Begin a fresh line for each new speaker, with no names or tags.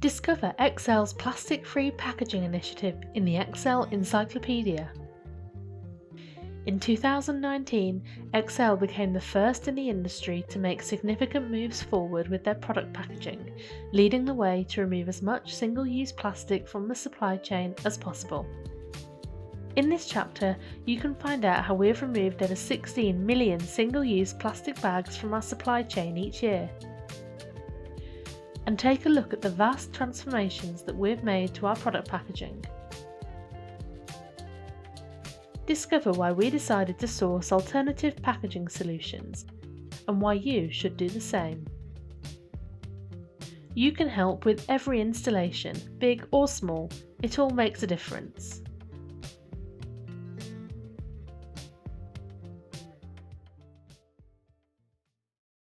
Discover Excel's plastic-free packaging initiative in the Excel Encyclopaedia. In 2019, Excel became the first in the industry to make significant moves forward with their product packaging, leading the way to remove as much single-use plastic from the supply chain as possible. In this chapter, you can find out how we have removed over 16 million single-use plastic bags from our supply chain each year, and take a look at the vast transformations that we've made to our product packaging. Discover why we decided to source alternative packaging solutions and why you should do the same. You can help with every installation, big or small, it all makes a difference.